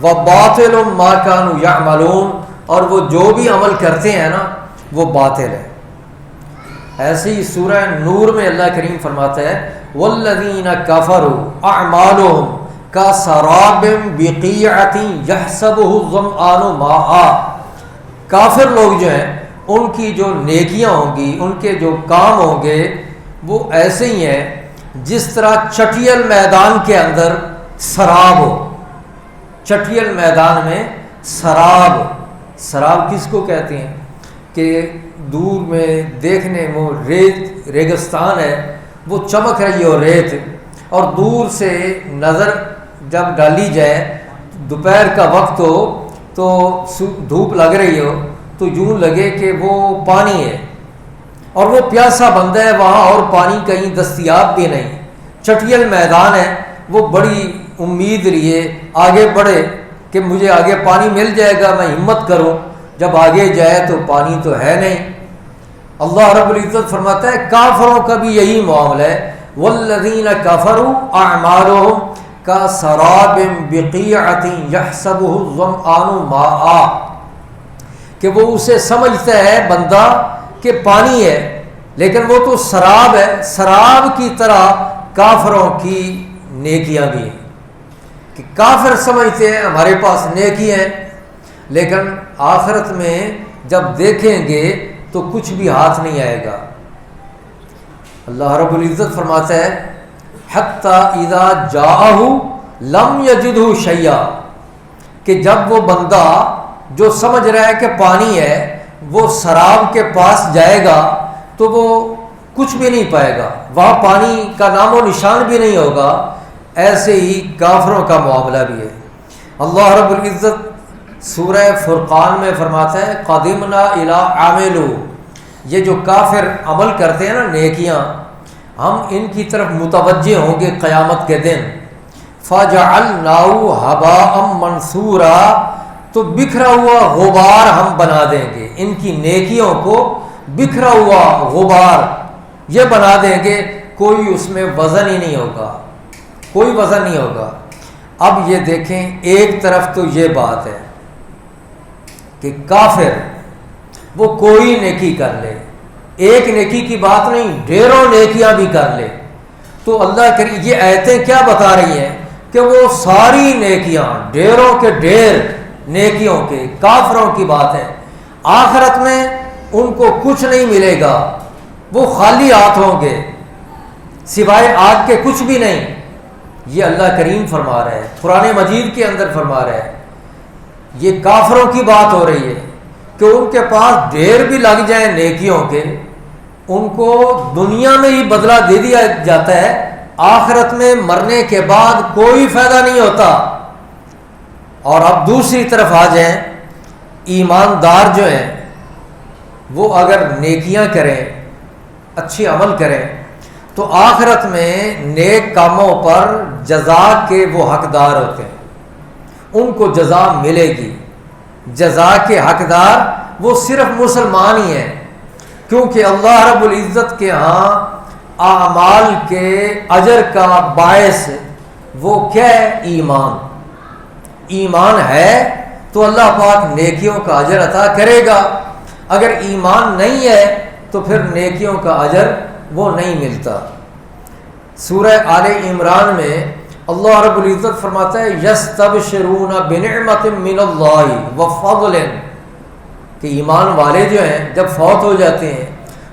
وباطل ما كانوا يعملون، اور وہ جو بھی عمل کرتے ہیں نا وہ باطل ہے. ایسے ہی سورہ نور میں اللہ کریم فرماتا ہے والذین کفروا اعمالهم کسراب بقیعۃ یحسبہ الظمآن ماء، کافر لوگ جو ہیں ان کی جو نیکیاں ہوں گی، ان کے جو کام ہوں گے وہ ایسے ہی ہیں جس طرح چٹیل میدان کے اندر سراب ہو. چٹیل میدان میں سراب، سراب کس کو کہتے ہیں کہ دور میں دیکھنے وہ ریت، ریگستان ہے، وہ چمک رہی ہو ریت، اور دور سے نظر جب ڈالی جائے، دوپہر کا وقت ہو تو دھوپ لگ رہی ہو تو یوں لگے کہ وہ پانی ہے اور وہ پیاسا بندہ ہے وہاں، اور پانی کہیں دستیاب بھی نہیں. چٹیل میدان ہے، وہ بڑی امید لیے آگے بڑھے کہ مجھے آگے پانی مل جائے گا، میں ہمت کروں. جب آگے جائے تو پانی تو ہے نہیں. اللہ رب العزت فرماتا ہے کافروں کا بھی یہی معاملہ ہے. والذین کفروا اعمالهم کسراب بقیعۃ یحسبہ الظمآن ماء، کہ وہ اسے سمجھتا ہے بندہ کہ پانی ہے لیکن وہ تو سراب ہے. سراب کی طرح کافروں کی نیکیاں بھی ہیں کہ کافر سمجھتے ہیں ہمارے پاس نیکی ہیں، لیکن آخرت میں جب دیکھیں گے تو کچھ بھی ہاتھ نہیں آئے گا. اللہ رب العزت فرماتا ہے حتی اذا جاءہ لم یجدہ شیئا، کہ جب وہ بندہ جو سمجھ رہا ہے کہ پانی ہے وہ سراب کے پاس جائے گا تو وہ کچھ بھی نہیں پائے گا، وہاں پانی کا نام و نشان بھی نہیں ہوگا. ایسے ہی کافروں کا معاملہ بھی ہے. اللہ رب العزت سورہ فرقان میں فرماتا ہے قدمنا الی عاملوا، یہ جو کافر عمل کرتے ہیں نا نیکیاں، ہم ان کی طرف متوجہ ہوں گے قیامت کے دن. فجعلناه هباء منثورا، تو بکھرا ہوا غبار ہم بنا دیں گے، ان کی نیکیوں کو بکھرا ہوا غبار یہ بنا دیں گے، کوئی اس میں وزن ہی نہیں ہوگا، کوئی وزن نہیں ہوگا. اب یہ دیکھیں ایک طرف تو یہ بات ہے کہ کافر وہ کوئی نیکی کر لے، ایک نیکی کی بات نہیں ڈھیروں نیکیاں بھی کر لے، تو اللہ کریم یہ آیتیں کیا بتا رہی ہیں کہ وہ ساری نیکیاں ڈھیروں کے ڈھیر نیکیوں کے کافروں کی بات ہے. آخرت میں ان کو کچھ نہیں ملے گا، وہ خالی ہاتھ ہوں گے سوائے آگ کے کچھ بھی نہیں. یہ اللہ کریم فرما رہا ہے، قرآن مجید کے اندر فرما رہا ہے. یہ کافروں کی بات ہو رہی ہے کہ ان کے پاس ڈھیر بھی لگ جائیں نیکیوں کے، ان کو دنیا میں ہی بدلہ دے دیا جاتا ہے، آخرت میں مرنے کے بعد کوئی فائدہ نہیں ہوتا. اور اب دوسری طرف آ جائیں، ایماندار جو ہیں وہ اگر نیکیاں کریں، اچھے عمل کریں، تو آخرت میں نیک کاموں پر جزا کے وہ حقدار ہوتے ہیں، ان کو جزا ملے گی. جزا کے حقدار وہ صرف مسلمان ہی ہیں، کیونکہ اللہ رب العزت کے ہاں اعمال کے اجر کا باعث وہ کیا ہے؟ ایمان۔ ایمان ہے تو اللہ پاک نیکیوں کا اجر عطا کرے گا، اگر ایمان نہیں ہے تو پھر نیکیوں کا اجر وہ نہیں ملتا۔ سورہ آل عمران میں اللہ رب العزت فرماتا ہے یستبشرون بنعمت من اللہ وفضل، کہ ایمان والے جو ہیں جب فوت ہو جاتے ہیں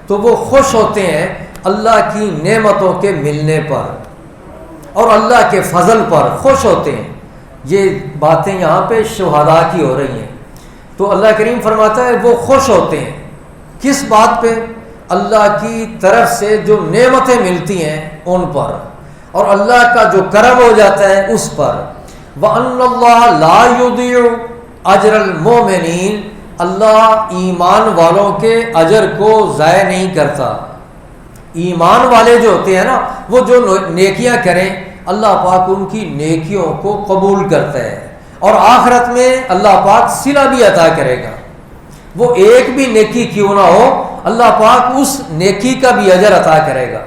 تو وہ خوش ہوتے ہیں اللہ کی نعمتوں کے ملنے پر اور اللہ کے فضل پر خوش ہوتے ہیں۔ یہ باتیں یہاں پہ شہداء کی ہو رہی ہیں، تو اللہ کریم فرماتا ہے وہ خوش ہوتے ہیں کس بات پہ؟ اللہ کی طرف سے جو نعمتیں ملتی ہیں ان پر، اور اللہ کا جو کرم ہو جاتا ہے اس پر۔ وَأَنَّ اللَّهَ لَا يُضِيعُ أَجْرَ الْمُؤْمِنِينَ، اللہ ایمان والوں کے اجر کو ضائع نہیں کرتا۔ ایمان والے جو ہوتے ہیں نا، وہ جو نیکیاں کریں اللہ پاک ان کی نیکیوں کو قبول کرتا ہے، اور آخرت میں اللہ پاک صلہ بھی عطا کرے گا۔ وہ ایک بھی نیکی کیوں نہ ہو، اللہ پاک اس نیکی کا بھی اجر عطا کرے گا۔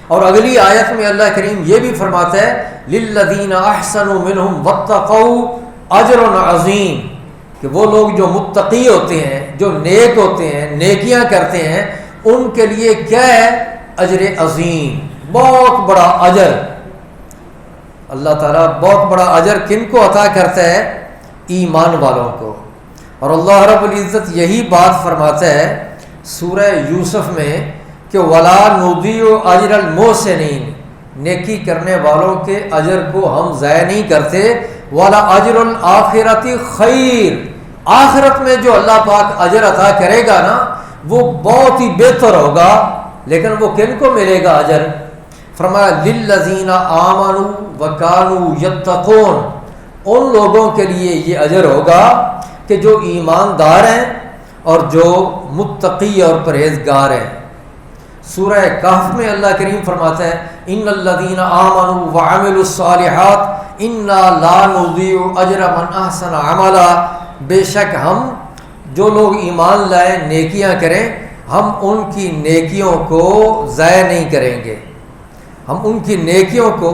اور اگلی آیت میں اللہ کریم یہ بھی فرماتا ہے لِلَّذِينَ أَحْسَنُوا مِنْهُمْ وَاتَّقَوْا أَجْرٌ عَظِيمٌ، کہ وہ لوگ جو متقی ہوتے ہیں، جو نیک ہوتے ہیں، نیکیاں کرتے ہیں، ان کے لیے کیا ہے؟ اجر عظیم، بہت بڑا اجر۔ اللہ تعالیٰ بہت بڑا اجر کن کو عطا کرتا ہے؟ ایمان والوں کو۔ اور اللہ رب العزت یہی بات فرماتا ہے سورہ یوسف میں کہ وَلَا نُضِيعُ أَجْرَ الْمُحْسِنِينَ، نیکی کرنے والوں کے اجر کو ہم ضائع نہیں کرتے۔ وَلَا أَجْرُ الْآخِرَةِ خَيْرٌ، آخرت میں جو اللہ پاک اجر عطا کرے گا نا وہ بہت ہی بہتر ہوگا، لیکن وہ کن کو ملے گا اجر؟ فرمایا لِلَّذِينَ آمَنُوا وَكَانُوا يَتَّقُونَ، ان لوگوں کے لیے یہ اجر ہوگا کہ جو ایماندار ہیں اور جو متقی اور پرہیزگار ہیں۔ سورہ کہف میں اللہ کریم فرماتا ہے ان الذین آمنوا وعملوا الصالحات انا لا نضیع اجر من احسن عملا، بے شک ہم جو لوگ ایمان لائے نیکیاں کریں ہم ان کی نیکیوں کو ضائع نہیں کریں گے، ہم ان کی نیکیوں کو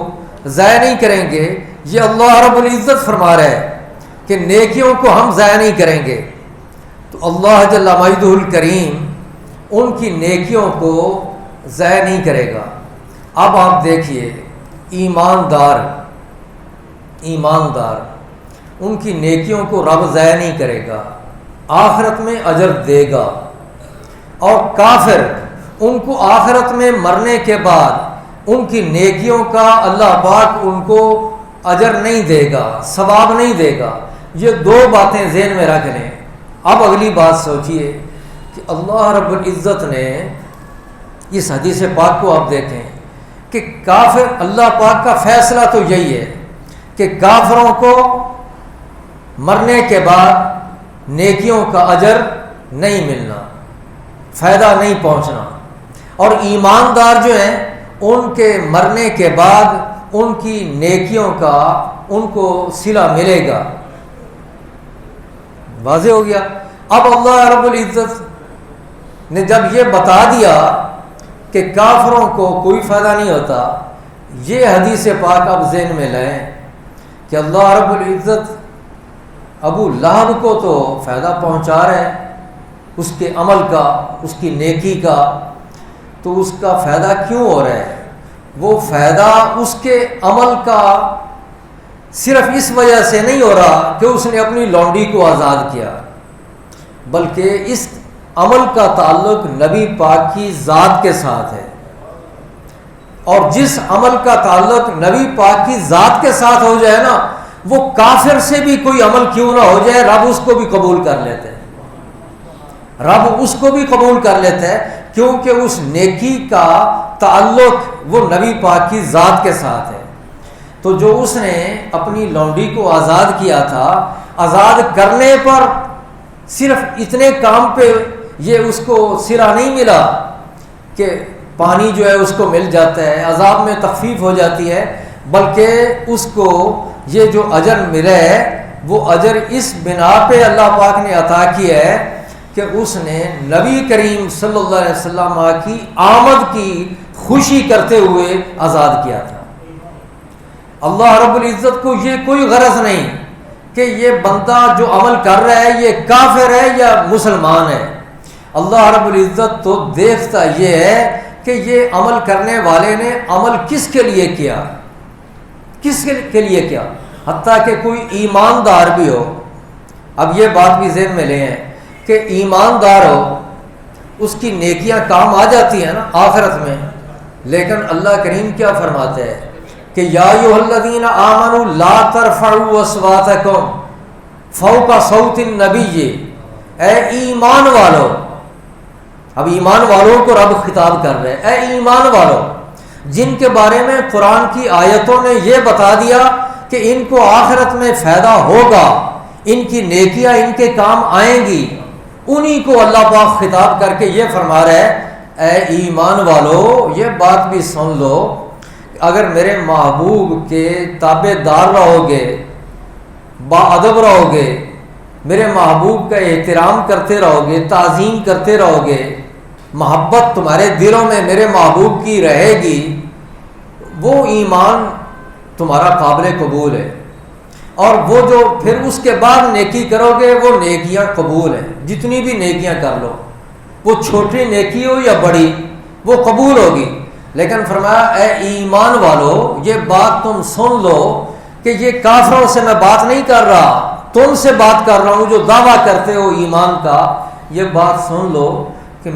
ضائع نہیں کریں گے۔ یہ اللہ رب العزت فرما رہا ہے کہ نیکیوں کو ہم ضائع نہیں کریں گے، تو اللہ جل مجدہ الکریم ان کی نیکیوں کو ضائع نہیں کرے گا۔ اب آپ دیکھیے ایماندار ان کی نیکیوں کو رب ضائع نہیں کرے گا، آخرت میں اجر دے گا، اور کافر ان کو آخرت میں مرنے کے بعد ان کی نیکیوں کا اللہ پاک ان کو اجر نہیں دے گا، ثواب نہیں دے گا۔ یہ دو باتیں ذہن میں رکھ لیں۔ اب اگلی بات سوچئے کہ اللہ رب العزت نے اس حدیث پاک کو آپ دیکھیں کہ کافر، اللہ پاک کا فیصلہ تو یہی ہے کہ کافروں کو مرنے کے بعد نیکیوں کا اجر نہیں ملنا، فائدہ نہیں پہنچنا، اور ایماندار جو ہیں ان کے مرنے کے بعد ان کی نیکیوں کا ان کو صلہ ملے گا۔ واضح ہو گیا۔ اب اللہ رب العزت نے جب یہ بتا دیا کہ کافروں کو کوئی فائدہ نہیں ہوتا، یہ حدیث پاک اب ذہن میں لائیں کہ اللہ رب العزت ابو لہب کو تو فائدہ پہنچا رہے ہیں اس کے عمل کا، اس کی نیکی کا، تو اس کا فائدہ کیوں ہو رہا ہے؟ وہ فائدہ اس کے عمل کا صرف اس وجہ سے نہیں ہو رہا کہ اس نے اپنی لونڈی کو آزاد کیا، بلکہ اس عمل کا تعلق نبی پاک کی ذات کے ساتھ ہے، اور جس عمل کا تعلق نبی پاک کی ذات کے ساتھ ہو جائے نا، وہ کافر سے بھی کوئی عمل کیوں نہ ہو جائے رب اس کو بھی قبول کر لیتے ہیں، رب اس کو بھی قبول کر لیتا ہے، کیونکہ اس نیکی کا تعلق وہ نبی پاک کی ذات کے ساتھ ہے۔ تو جو اس نے اپنی لونڈی کو آزاد کیا تھا، آزاد کرنے پر صرف اتنے کام پہ یہ اس کو صلہ نہیں ملا کہ پانی جو ہے اس کو مل جاتا ہے، عذاب میں تخفیف ہو جاتی ہے، بلکہ اس کو یہ جو اجر ملا ہے وہ اجر اس بنا پہ اللہ پاک نے عطا کیا ہے کہ اس نے نبی کریم صلی اللہ علیہ وسلم کی آمد کی خوشی کرتے ہوئے آزاد کیا تھا۔ اللہ رب العزت کو یہ کوئی غرض نہیں کہ یہ بندہ جو عمل کر رہا ہے یہ کافر ہے یا مسلمان ہے۔ اللہ رب العزت تو دیکھتا یہ ہے کہ یہ عمل کرنے والے نے عمل کس کے لیے کیا، کس کے لیے کیا، حتیٰ کہ کوئی ایماندار بھی ہو۔ اب یہ بات بھی ذہن میں لیں کہ ایماندار ہو، اس کی نیکیاں کام آ جاتی ہیں نا آخرت میں، لیکن اللہ کریم کیا فرماتے ہیں کہ یا ایھا الذین آمنوا لا ترفعوا اصواتکم فوق صوت النبی، اے ایمان والو۔ اب ایمان والوں کو رب خطاب کر رہے ہیں، اے ایمان والو جن کے بارے میں قرآن کی آیتوں نے یہ بتا دیا کہ ان کو آخرت میں فائدہ ہوگا، ان کی نیکیاں ان کے کام آئیں گی، انہی کو اللہ پاک خطاب کر کے یہ فرما رہا ہے اے ایمان والو یہ بات بھی سن لو، اگر میرے محبوب کے تابع دار رہو گے، با ادب رہو گے، میرے محبوب کا احترام کرتے رہو گے، تعظیم کرتے رہو گے، محبت تمہارے دلوں میں میرے محبوب کی رہے گی، وہ ایمان تمہارا قابل قبول ہے۔ اور وہ جو پھر اس کے بعد نیکی کرو گے وہ نیکیاں قبول ہیں، جتنی بھی نیکیاں کر لو، وہ چھوٹی نیکی ہو یا بڑی وہ قبول ہوگی۔ لیکن فرمایا اے ایمان والو یہ بات تم سن لو کہ یہ کافروں سے میں بات نہیں کر رہا، تم سے بات کر رہا ہوں جو دعویٰ کرتے ہو ایمان کا، یہ بات سن لو کہ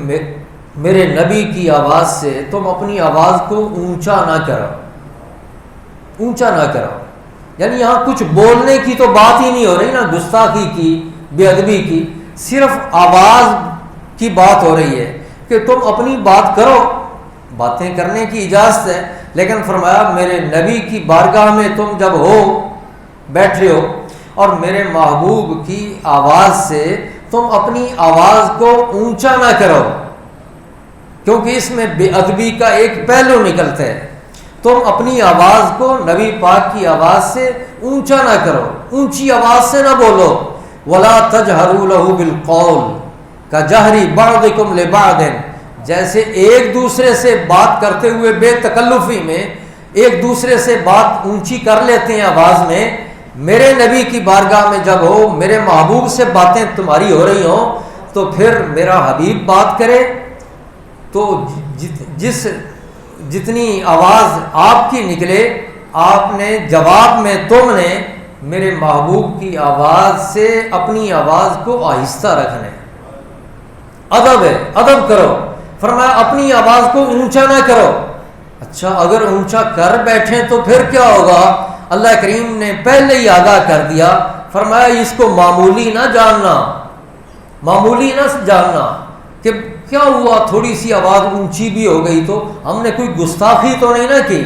میرے نبی کی آواز سے تم اپنی آواز کو اونچا نہ کرو، اونچا نہ کرو۔ یعنی یہاں کچھ بولنے کی تو بات ہی نہیں ہو رہی نا، گستاخی کی، بے ادبی کی، صرف آواز کی بات ہو رہی ہے کہ تم اپنی بات کرو، باتیں کرنے کی اجازت ہے، لیکن فرمایا میرے نبی کی بارگاہ میں تم جب ہو بیٹھے ہو اور میرے محبوب کی آواز سے تم اپنی آواز کو اونچا نہ کرو، کیونکہ اس میں بے ادبی کا ایک پہلو نکلتا ہے۔ تم اپنی آواز کو نبی پاک کی آواز سے اونچا نہ کرو، اونچی آواز سے نہ بولو۔ وَلَا تَجْهَرُوا لَهُ بِالْقَوْلِ كَجَهْرِ بَعْضِكُمْ لِبَعْضٍ، جیسے ایک دوسرے سے بات کرتے ہوئے بے تکلفی میں ایک دوسرے سے بات اونچی کر لیتے ہیں آواز میں، میرے نبی کی بارگاہ میں جب ہو، میرے محبوب سے باتیں تمہاری ہو رہی ہوں تو پھر میرا حبیب بات کرے تو جتنی آواز آپ کی نکلے، آپ نے جواب میں تم نے میرے محبوب کی آواز سے اپنی آواز کو آہستہ رکھنا ہے۔ ادب ہے، ادب کرو۔ فرمایا اپنی آواز کو اونچا نہ کرو۔ اچھا اگر اونچا کر بیٹھیں تو پھر کیا ہوگا؟ اللہ کریم نے پہلے ہی آگاہ کر دیا، فرمایا اس کو معمولی نہ جاننا، معمولی نہ جاننا کہ کیا ہوا تھوڑی سی آواز اونچی بھی ہو گئی تو ہم نے کوئی گستاخی تو نہیں نہ کی،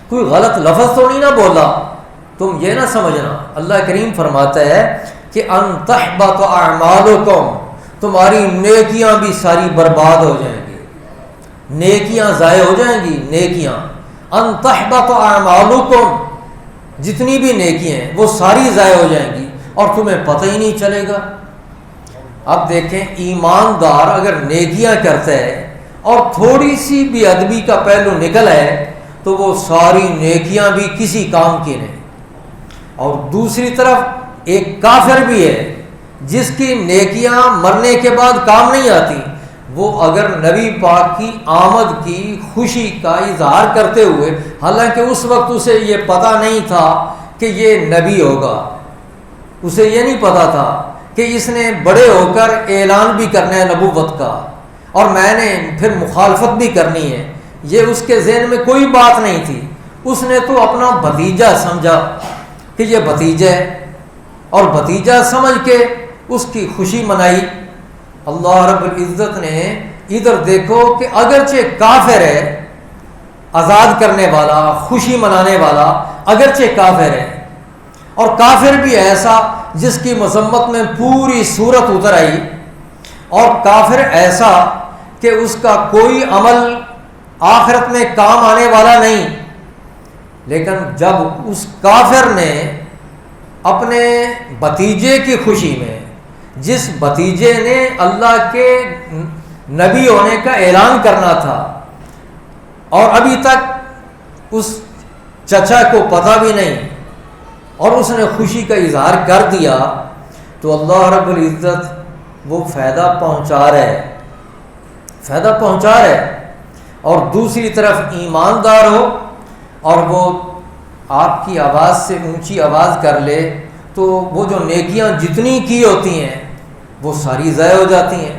کوئی غلط لفظ تو نہیں نہ بولا، تم یہ نہ سمجھنا۔ اللہ کریم فرماتا ہے کہ ان تحبط اعمالکم، تمہاری نیکیاں بھی ساری برباد ہو جائیں گی، نیکیاں ضائع ہو جائیں گی، نیکیاں ان تحبط اعمالکم، جتنی بھی نیکیاں ہیں وہ ساری ضائع ہو جائیں گی اور تمہیں پتہ ہی نہیں چلے گا۔ اب دیکھیں ایماندار اگر نیکیاں کرتا ہے اور تھوڑی سی بھی ادبی کا پہلو نکل ہے تو وہ ساری نیکیاں بھی کسی کام کی نہیں۔ اور دوسری طرف ایک کافر بھی ہے جس کی نیکیاں مرنے کے بعد کام نہیں آتی، وہ اگر نبی پاک کی آمد کی خوشی کا اظہار کرتے ہوئے، حالانکہ اس وقت اسے یہ پتہ نہیں تھا کہ یہ نبی ہوگا، اسے یہ نہیں پتہ تھا کہ اس نے بڑے ہو کر اعلان بھی کرنا ہے نبوت کا اور میں نے پھر مخالفت بھی کرنی ہے، یہ اس کے ذہن میں کوئی بات نہیں تھی۔ اس نے تو اپنا بھتیجا سمجھا کہ یہ بھتیجا ہے اور بھتیجا سمجھ کے اس کی خوشی منائی۔ اللہ رب العزت نے ادھر دیکھو کہ اگرچہ کافر ہے، آزاد کرنے والا، خوشی منانے والا اگرچہ کافر ہے، اور کافر بھی ایسا جس کی مذمت میں پوری صورت اتر آئی، اور کافر ایسا کہ اس کا کوئی عمل آخرت میں کام آنے والا نہیں، لیکن جب اس کافر نے اپنے بھتیجے کی خوشی میں جس بھتیجے نے اللہ کے نبی ہونے کا اعلان کرنا تھا اور ابھی تک اس چچا کو پتہ بھی نہیں اور اس نے خوشی کا اظہار کر دیا، تو اللہ رب العزت وہ فائدہ پہنچا رہے اور دوسری طرف ایماندار ہو اور وہ آپ کی آواز سے اونچی آواز کر لے تو وہ جو نیکیاں جتنی کی ہوتی ہیں وہ ساری ضائع ہو جاتی ہیں۔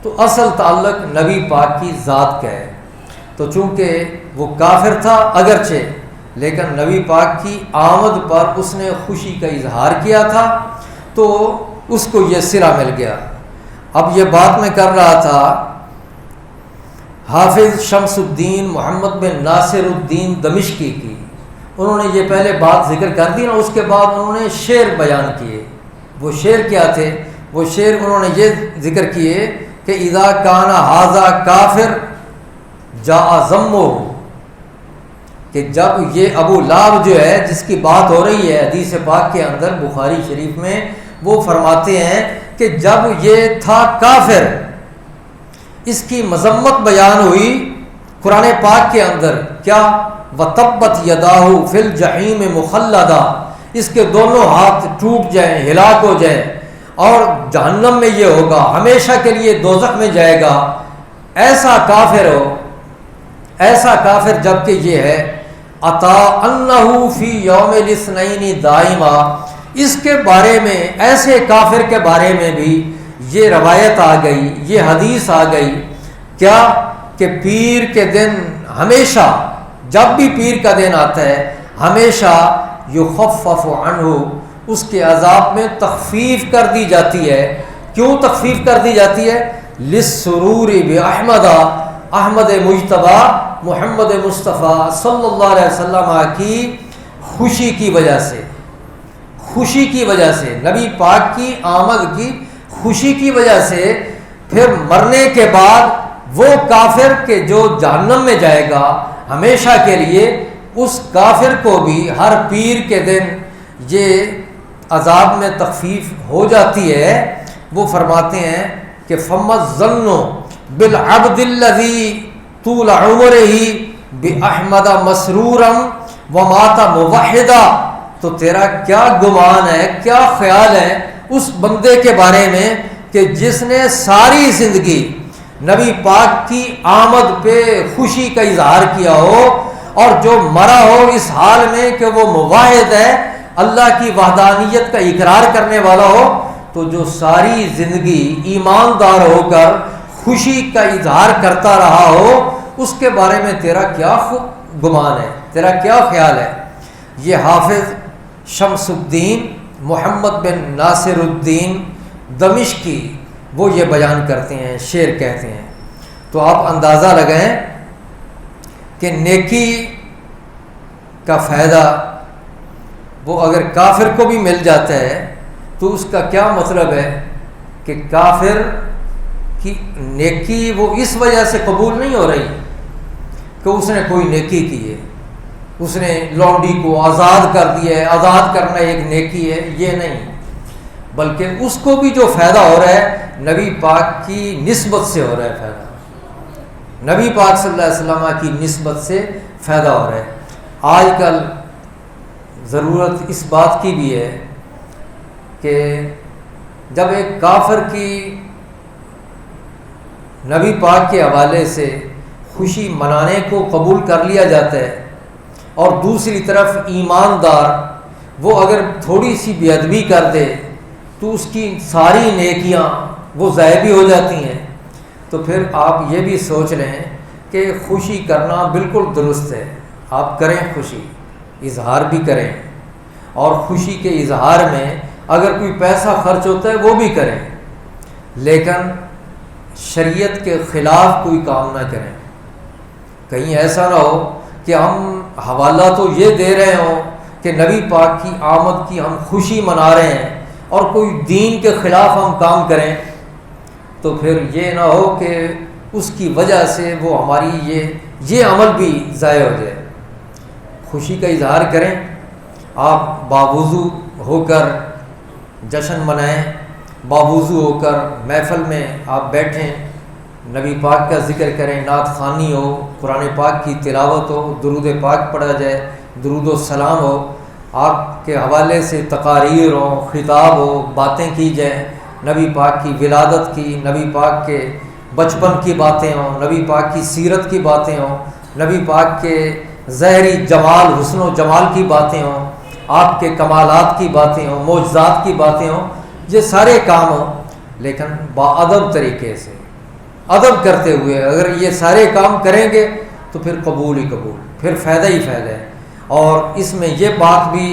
تو اصل تعلق نبی پاک کی ذات کا ہے، تو چونکہ وہ کافر تھا اگرچہ، لیکن نبی پاک کی آمد پر اس نے خوشی کا اظہار کیا تھا تو اس کو یہ صلہ مل گیا۔ اب یہ بات میں کر رہا تھا حافظ شمس الدین محمد بن ناصر الدین دمشقی کی، انہوں نے یہ پہلے بات ذکر کر دی نا، اس کے بعد انہوں نے شعر بیان کیے۔ وہ شعر کیا تھے؟ وہ شعر انہوں نے یہ ذکر کیے کہ اذا کان ھذا کافر جاء ذمہ، کہ جب یہ ابو لہب جو ہے جس کی بات ہو رہی ہے حدیث پاک کے اندر بخاری شریف میں، وہ فرماتے ہیں کہ جب یہ تھا کافر، اس کی مذمت بیان ہوئی قرآن پاک کے اندر، کیا وَتَبَّتْ يَدَاهُ فِي الْجَحِيمِ مُخَلَّدًا، اس کے دونوں ہاتھ ٹوٹ جائیں، ہلاک ہو جائیں اور جہنم میں یہ ہوگا، ہمیشہ کے لیے دوزخ میں جائے گا۔ ایسا کافر جبکہ یہ ہے عطا انہ فی یوم الاثنین دائما، اس کے بارے میں، ایسے کافر کے بارے میں بھی یہ روایت آ گئی، یہ حدیث آ گئی، کیا کہ پیر کے دن ہمیشہ، جب بھی پیر کا دن آتا ہے ہمیشہ یخفف عنہ، اس کے عذاب میں تخفیف کر دی جاتی ہے۔ کیوں تخفیف کر دی جاتی ہے؟ للسرور باحمد، احمد مجتبی محمد مصطفیٰ صلی اللہ علیہ وسلم کی خوشی کی وجہ سے، خوشی کی وجہ سے، نبی پاک کی آمد کی خوشی کی وجہ سے۔ پھر مرنے کے بعد وہ کافر کے جو جہنم میں جائے گا ہمیشہ کے لیے، اس کافر کو بھی ہر پیر کے دن یہ عذاب میں تخفیف ہو جاتی ہے۔ وہ فرماتے ہیں کہ فَمَا الظَّنُّ بِالْعَبْدِ الَّذِي طُولَ عُمُرِهِ بِأَحْمَدَ مَسْرُورًا وَمَاتَ مُوَحِّدًا، تو تیرا کیا گمان ہے، کیا خیال ہے اس بندے کے بارے میں کہ جس نے ساری زندگی نبی پاک کی آمد پہ خوشی کا اظہار کیا ہو اور جو مرا ہو اس حال میں کہ وہ موحد ہے، اللہ کی وحدانیت کا اقرار کرنے والا ہو، تو جو ساری زندگی ایماندار ہو کر خوشی کا اظہار کرتا رہا ہو، اس کے بارے میں تیرا کیا گمان ہے، تیرا کیا خیال ہے؟ یہ حافظ شمس الدین محمد بن ناصر الدین دمشقی وہ یہ بیان کرتے ہیں، شعر کہتے ہیں۔ تو آپ اندازہ لگائیں کہ نیکی کا فائدہ وہ اگر کافر کو بھی مل جاتا ہے تو اس کا کیا مطلب ہے کہ کافر کی نیکی وہ اس وجہ سے قبول نہیں ہو رہی کہ اس نے کوئی نیکی کی ہے، اس نے لونڈی کو آزاد کر دیا ہے، آزاد کرنا ایک نیکی ہے، یہ نہیں، بلکہ اس کو بھی جو فائدہ ہو رہا ہے نبی پاک کی نسبت سے ہو رہا ہے، فائدہ نبی پاک صلی اللہ علیہ وسلم کی نسبت سے فائدہ ہو رہا ہے۔ آج کل ضرورت اس بات کی بھی ہے کہ جب ایک کافر کی نبی پاک کے حوالے سے خوشی منانے کو قبول کر لیا جاتا ہے اور دوسری طرف ایماندار وہ اگر تھوڑی سی بے ادبی کر دے تو اس کی ساری نیکیاں وہ ضائع بھی ہو جاتی ہیں، تو پھر آپ یہ بھی سوچ لیں کہ خوشی کرنا بالکل درست ہے، آپ کریں خوشی، اظہار بھی کریں، اور خوشی کے اظہار میں اگر کوئی پیسہ خرچ ہوتا ہے وہ بھی کریں، لیکن شریعت کے خلاف کوئی کام نہ کریں۔ کہیں ایسا نہ ہو کہ ہم حوالہ تو یہ دے رہے ہوں کہ نبی پاک کی آمد کی ہم خوشی منا رہے ہیں اور کوئی دین کے خلاف ہم کام کریں، تو پھر یہ نہ ہو کہ اس کی وجہ سے وہ ہماری یہ عمل بھی ضائع ہو جائے۔ خوشی کا اظہار کریں، آپ باوضو ہو کر جشن منائیں، باوضو ہو کر محفل میں آپ بیٹھیں، نبی پاک کا ذکر کریں، نعت خوانی ہو، قرآن پاک کی تلاوت ہو، درود پاک پڑھا جائے، درود و سلام ہو، آپ کے حوالے سے تقاریر ہوں، خطاب ہو، باتیں کی جائیں، نبی پاک کی ولادت کی، نبی پاک کے بچپن کی باتیں ہوں، نبی پاک کی سیرت کی باتیں ہوں، نبی پاک کے ظاہری جمال، حسن و جمال کی باتیں ہوں، آپ کے کمالات کی باتیں ہوں، معجزات کی باتیں ہوں، یہ سارے کام ہوں، لیکن باادب طریقے سے، ادب کرتے ہوئے اگر یہ سارے کام کریں گے تو پھر قبول ہی قبول، پھر فائدہ ہی فائدہ ہے۔ اور اس میں یہ بات بھی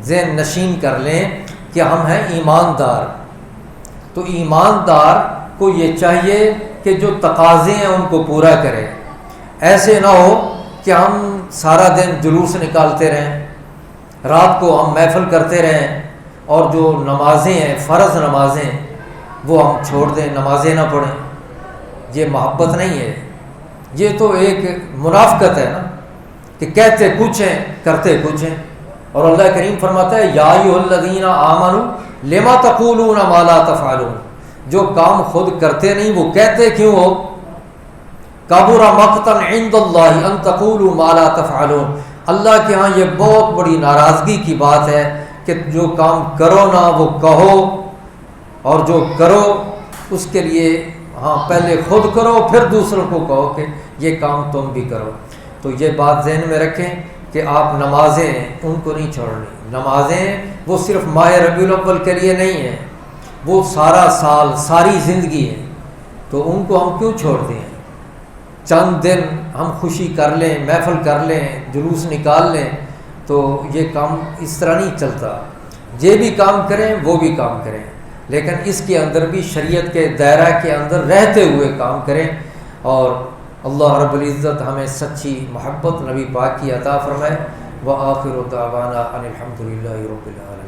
ذہن نشین کر لیں کہ ہم ہیں ایماندار، تو ایماندار کو یہ چاہیے کہ جو تقاضے ہیں ان کو پورا کرے، ایسے نہ ہو کہ ہم سارا دن جلوس نکالتے رہیں، رات کو ہم محفل کرتے رہیں، اور جو نمازیں ہیں، فرض نمازیں، وہ ہم چھوڑ دیں، نمازیں نہ پڑھیں۔ یہ محبت نہیں ہے، یہ تو ایک منافقت ہے نا، کہ کہتے کچھ ہیں کرتے کچھ ہیں۔ اور اللہ کریم فرماتا ہے یا ایھا الذین آمنوا لما تقولون ما لا تفعلون، جو کام خود کرتے نہیں وہ کہتے کیوں ہو؟ کبر مقتا عند اللہ ان تقولوا ما لا تفعلون، اللہ کے ہاں یہ بہت بڑی ناراضگی کی بات ہے کہ جو کام کرو نہ وہ کہو، اور جو کرو اس کے لیے ہاں پہلے خود کرو پھر دوسروں کو کہو کہ یہ کام تم بھی کرو۔ تو یہ بات ذہن میں رکھیں کہ آپ نمازیں ان کو نہیں چھوڑنی، نمازیں وہ صرف ماہ ربیع الاول کے لیے نہیں ہیں، وہ سارا سال، ساری زندگی ہے، تو ان کو ہم کیوں چھوڑتے ہیں؟ چند دن ہم خوشی کر لیں، محفل کر لیں، جلوس نکال لیں، تو یہ کام اس طرح نہیں چلتا۔ یہ بھی کام کریں وہ بھی کام کریں، لیکن اس کے اندر بھی شریعت کے دائرہ کے اندر رہتے ہوئے کام کریں، اور اللہ رب العزت ہمیں سچی محبت نبی پاک کی عطا فرمائے۔ وآخر دعوانا ان الحمد للہ رب العالمین۔